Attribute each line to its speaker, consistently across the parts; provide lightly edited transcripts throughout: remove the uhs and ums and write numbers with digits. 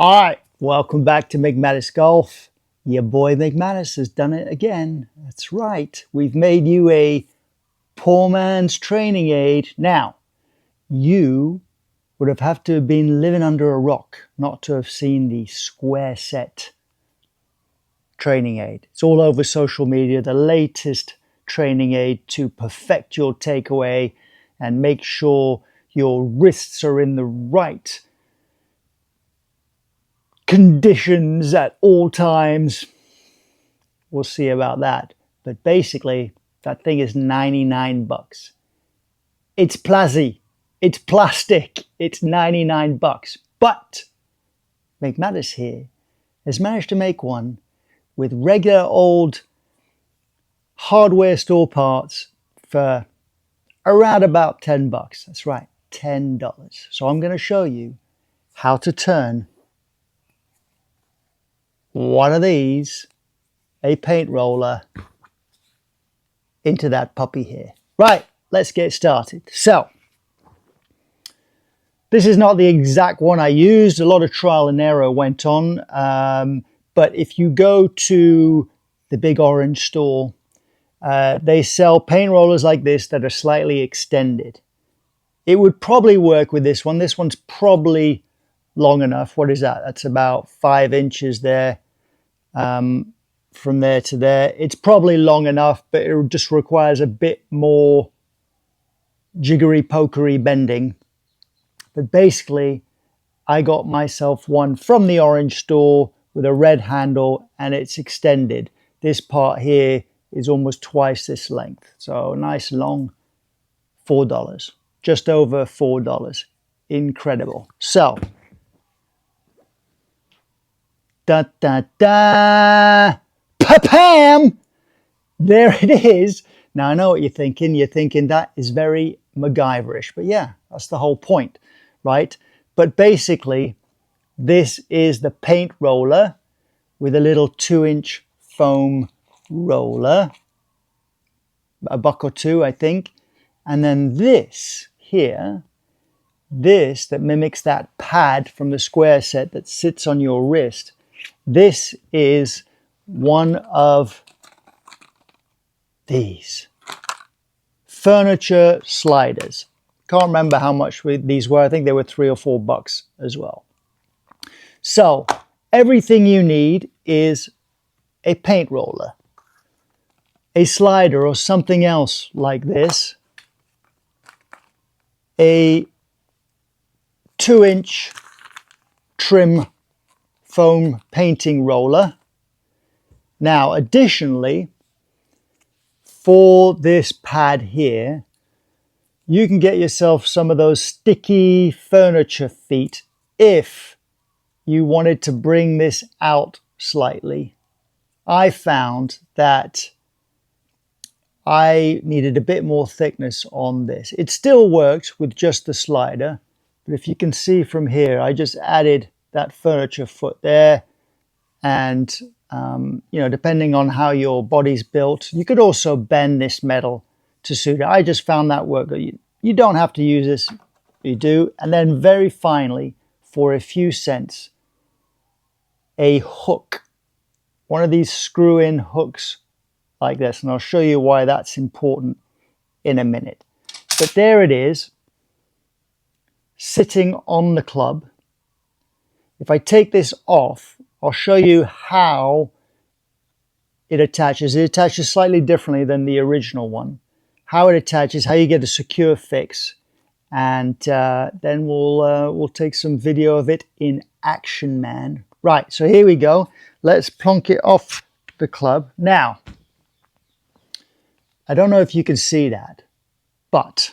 Speaker 1: All right, welcome back to Migmatis Golf. Your boy Migmatis has done it again. That's right. We've made you a poor man's training aid. Now, you would have to have been living under a rock not to have seen the Squareset training aid. It's all over social media, the latest training aid to perfect your takeaway and make sure your wrists are in the right conditions at all times. We'll see about that. But basically, that thing is 99 bucks. It's plazzy. It's plastic. It's 99 bucks. But Migmatis here has managed to make one with regular old hardware store parts for around about 10 bucks. That's right, $10. So I'm going to show you how to turn one of these, a paint roller, into that puppy here. Right, let's get started. So, this is not the exact one I used. A lot of trial and error went on. But if you go to the big orange store, they sell paint rollers like this that are slightly extended. It would probably work with this one. This one's probably long enough. What is that? That's about 5 inches there. From there to there. It's probably long enough, but it just requires a bit more jiggery pokery bending. But basically, I got myself one from the orange store with a red handle, and it's extended. This part here is almost twice this length. So nice long, $4. Just over $4. Incredible. So, da da da, pa-pam! There it is. Now I know what you're thinking. You're thinking that is very MacGyverish, but yeah, that's the whole point, right? But basically, this is the paint roller with a little 2-inch foam roller, a buck or two, I think, and then this here, this that mimics that pad from the Squareset that sits on your wrist. This is one of these furniture sliders. Can't remember how much these were. I think they were $3 or $4 as well. So everything you need is a paint roller, a slider or something else like this, a 2-inch trim foam painting roller. Now, additionally, for this pad here, you can get yourself some of those sticky furniture feet if you wanted to bring this out slightly. I found that I needed a bit more thickness on this. It still worked with just the slider, but if you can see from here, I just added that furniture foot there, and you know, depending on how your body's built, you could also bend this metal to suit it. I just found that worked. You don't have to use this, you do. And then very finally, for a few cents, a hook, one of these screw-in hooks like this, and I'll show you why that's important in a minute. But there it is, sitting on the club. If I take this off, I'll show you how it attaches. It attaches slightly differently than the original one. How it attaches, how you get a secure fix, and then we'll take some video of it in action, man. Right, so here we go. Let's plonk it off the club. Now, I don't know if you can see that, but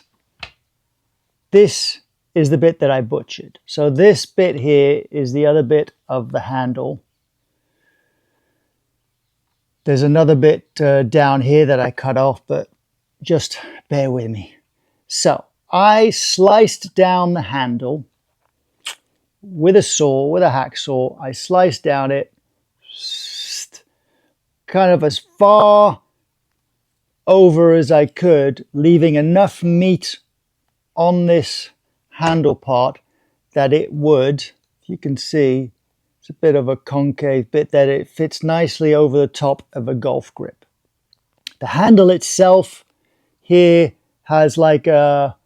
Speaker 1: this is the bit that I butchered. So this bit here is the other bit of the handle. There's another bit down here that I cut off, but just bear with me. So I sliced down the handle with a saw, with a hacksaw. I sliced down it kind of as far over as I could, leaving enough meat on this handle part that it would, if you can see, It's a bit of a concave bit that it fits nicely over the top of a golf grip. The handle itself here has like a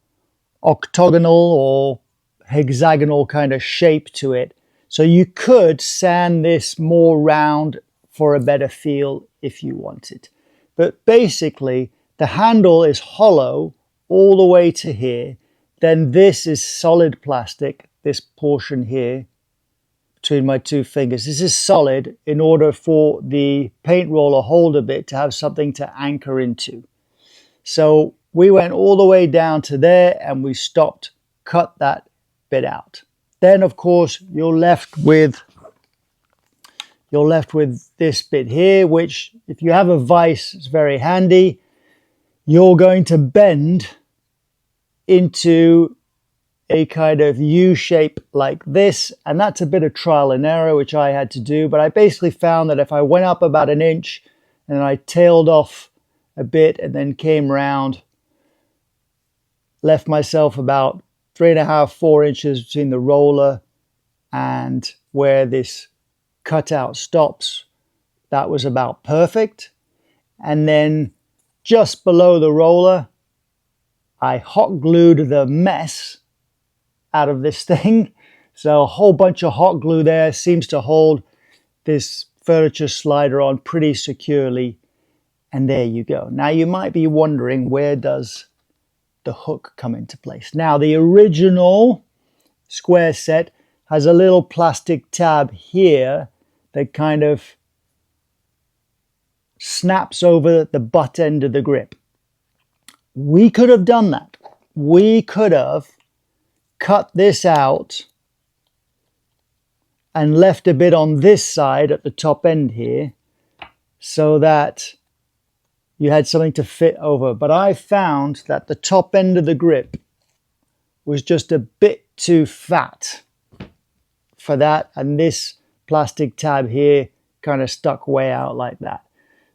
Speaker 1: octagonal or hexagonal kind of shape to it. So you could sand this more round for a better feel if you wanted. But basically, the handle is hollow all the way to here. Then this is solid plastic, this portion here between my two fingers. This is solid in order for the paint roller holder bit to have something to anchor into. So we went all the way down to there and we stopped, cut that bit out. Then of course you're left with this bit here, which if you have a vise, it's very handy. You're going to bend into a kind of U shape like this, and that's a bit of trial and error which I had to do, but I basically found that if I went up about an inch and I tailed off a bit and then came round, left myself about 3.5, 4 inches between the roller and where this cutout stops, that was about perfect. And then just below the roller, I hot glued the mess out of this thing. So a whole bunch of hot glue there seems to hold this furniture slider on pretty securely. And there you go. Now you might be wondering, where does the hook come into place? Now the original Squareset has a little plastic tab here that kind of snaps over the butt end of the grip. We could have done that. We could have cut this out and left a bit on this side at the top end here so that you had something to fit over. But I found that the top end of the grip was just a bit too fat for that, and this plastic tab here kind of stuck way out like that.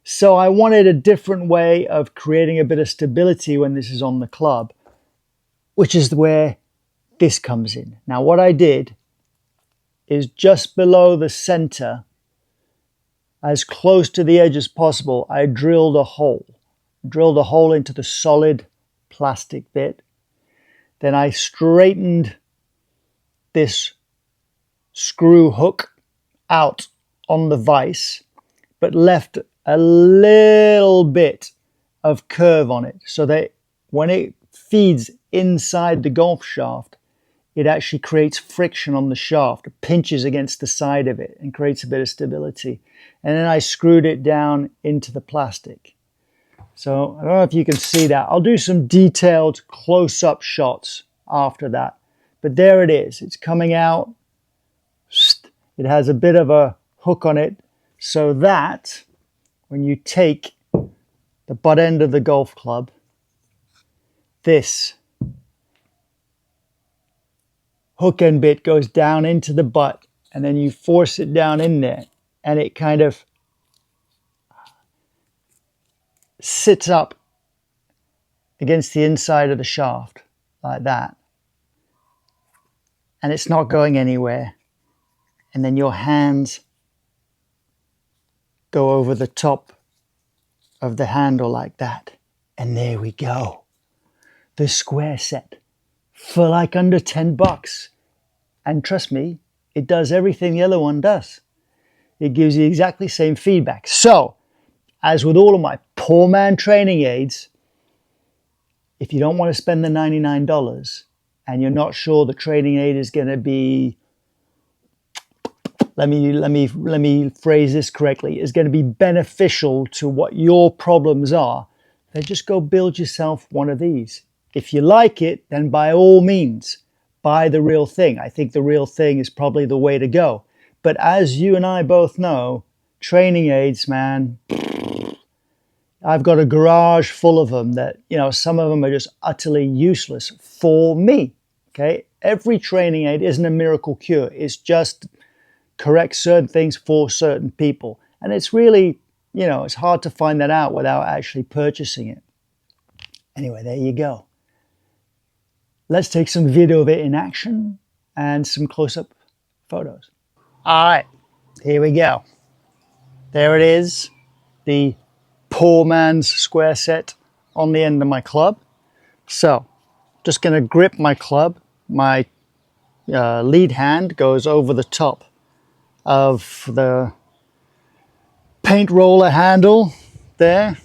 Speaker 1: So I wanted a different way of creating a bit of stability when this is on the club, which is where this comes in. Now what I did is just below the center, as close to the edge as possible, I drilled a hole. Drilled a hole into the solid plastic bit. Then I straightened this screw hook out on the vise, but left a little bit of curve on it so that when it feeds inside the golf shaft, it actually creates friction on the shaft. It pinches against the side of it and creates a bit of stability. And then I screwed it down into the plastic. So I don't know if you can see that. I'll do some detailed close-up shots after that. But there it is. It's coming out. It has a bit of a hook on it so that when you take the butt end of the golf club, this hook end bit goes down into the butt, and then you force it down in there, and it kind of sits up against the inside of the shaft like that, and it's not going anywhere. And then your hands go over the top of the handle like that, and there we go. The Squareset for like under 10 bucks. And trust me, it does everything the other one does. It gives you exactly the same feedback. So, as with all of my poor man training aids, if you don't want to spend the $99 and you're not sure the training aid is going to be, let me phrase this correctly, is going to be beneficial to what your problems are, then just go build yourself one of these. If you like it, then by all means, buy the real thing. I think the real thing is probably the way to go. But as you and I both know, training aids, man, I've got a garage full of them that, you know, some of them are just utterly useless for me, okay? Every training aid isn't a miracle cure. It's just corrects certain things for certain people. And it's really, you know, it's hard to find that out without actually purchasing it. Anyway, there you go. Let's take some video of it in action and some close-up photos. All right, here we go. There it is, the poor man's Squareset on the end of my club. So, just going to grip my club. My lead hand goes over the top of the paint roller handle there.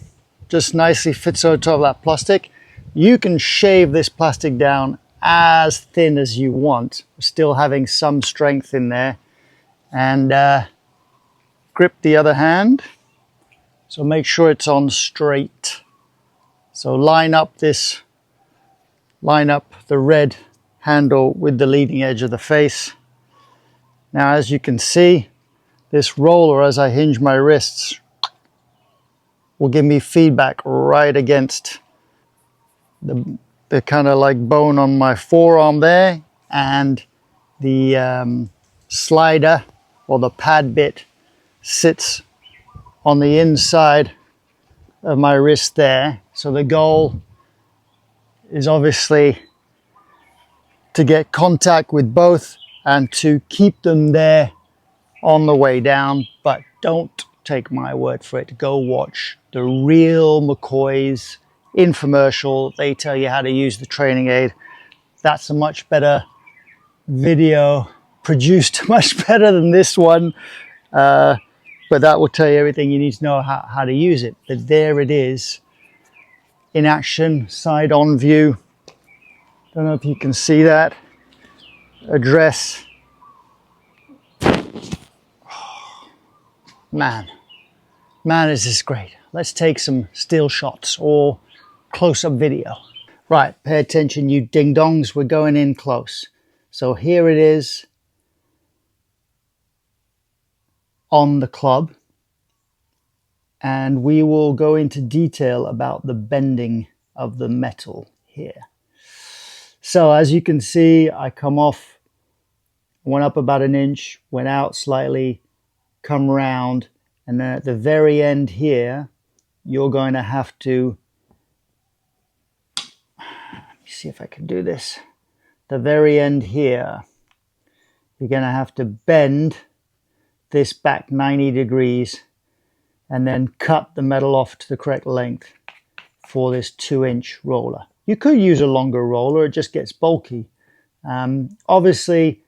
Speaker 1: Just nicely fits on top of that plastic. You can shave this plastic down as thin as you want, still having some strength in there. And grip the other hand. So make sure it's on straight. So line up the red handle with the leading edge of the face. Now, as you can see, this roller, as I hinge my wrists, will give me feedback right against the kind of like bone on my forearm there, and the slider or the pad bit sits on the inside of my wrist there. So the goal is obviously to get contact with both and to keep them there on the way down, but don't take my word for it. Go watch the real McCoy's infomercial. They tell you how to use the training aid. That's a much better video, produced much better than this one, but that will tell you everything you need to know how to use it. But there it is in action, side on view. Don't know if you can see that. Address. Man, is this great. Let's take some still shots or close-up video. Right, pay attention, you ding-dongs. We're going in close. So here it is on the club. And we will go into detail about the bending of the metal here. So as you can see, I come off, went up about an inch, went out slightly, come round, and then at the very end here, you're going to have to, let me see if I can do this. The very end here, you're going to have to bend this back 90 degrees and then cut the metal off to the correct length for this 2-inch roller. You could use a longer roller, it just gets bulky. Obviously,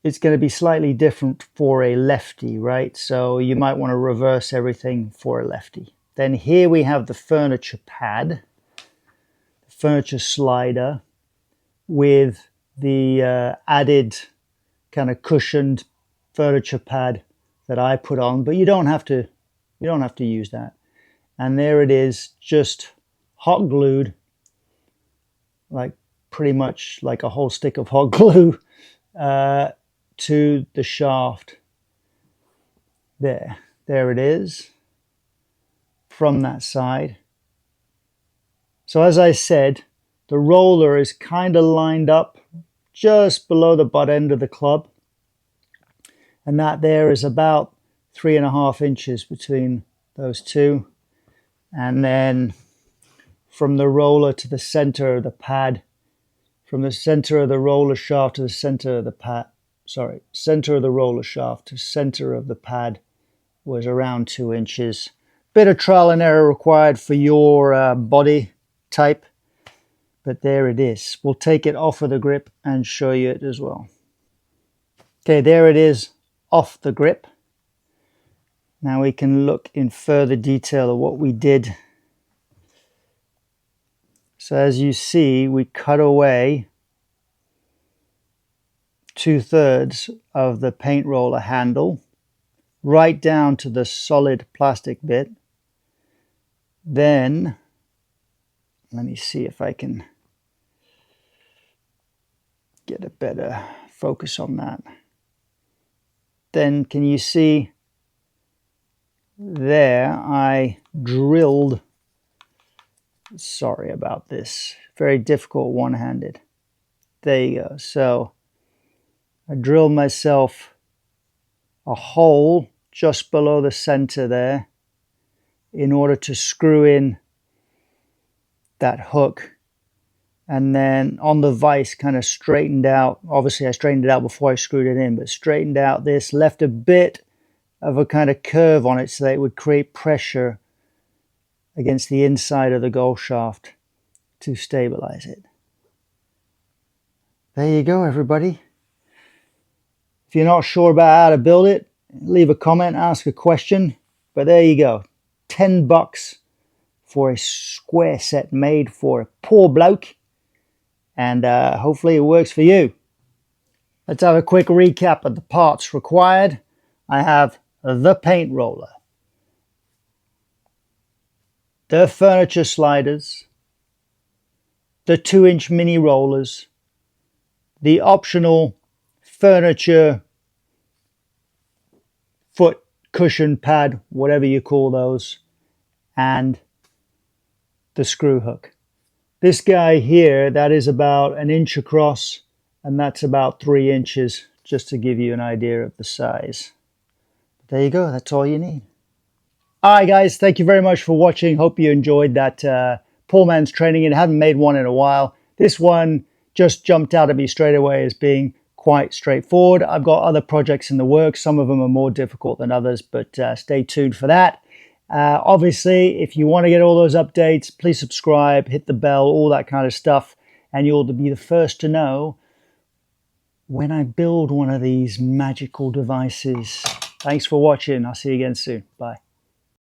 Speaker 1: it's going to be slightly different for a lefty, right? So you might want to reverse everything for a lefty. Then here we have the furniture pad, the furniture slider with the added kind of cushioned furniture pad that I put on, but you don't have to use that. And there it is, just hot glued, like pretty much like a whole stick of hot glue to the shaft. There it is from that side. So as I said, the roller is kind of lined up just below the butt end of the club, and that there is about 3.5 inches between those two. And then from the roller to the center of the pad, from the center of the roller shaft to the center of the pad, center of the roller shaft to center of the pad was around 2 inches. Bit of trial and error required for your body type, but there it is. We'll take it off of the grip and show you it as well. Okay, there it is off the grip. Now we can look in further detail at what we did. So as you see, we cut away 2/3 of the paint roller handle, right down to the solid plastic bit. Then, let me see if I can get a better focus on that. Then can you see there I drilled, sorry about this, very difficult one-handed. There you go. So I drilled myself a hole just below the center there in order to screw in that hook And then on the vise, kind of straightened out. Obviously, I straightened it out before I screwed it in, but straightened out this, left a bit of a kind of curve on it so that it would create pressure against the inside of the gull shaft to stabilize it. There you go, everybody. If you're not sure about how to build it, leave a comment, ask a question. But there you go. $10 for a square set made for a poor bloke. And hopefully it works for you. Let's have a quick recap of the parts required. I have the paint roller, the furniture sliders, the 2-inch mini rollers, the optional furniture foot cushion pad, whatever you call those, and the screw hook. This guy here, that is about 1 inch across, and that's about 3 inches, just to give you an idea of the size. There you go, that's all you need. Alright guys, thank you very much for watching. Hope you enjoyed that poor man's training. I haven't made one in a while. This one just jumped out at me straight away as being quite straightforward. I've got other projects in the works. Some of them are more difficult than others, but stay tuned for that. Obviously, if you want to get all those updates, please subscribe, hit the bell, all that kind of stuff, and you'll be the first to know when I build one of these magical devices. Thanks for watching. I'll see you again soon. Bye.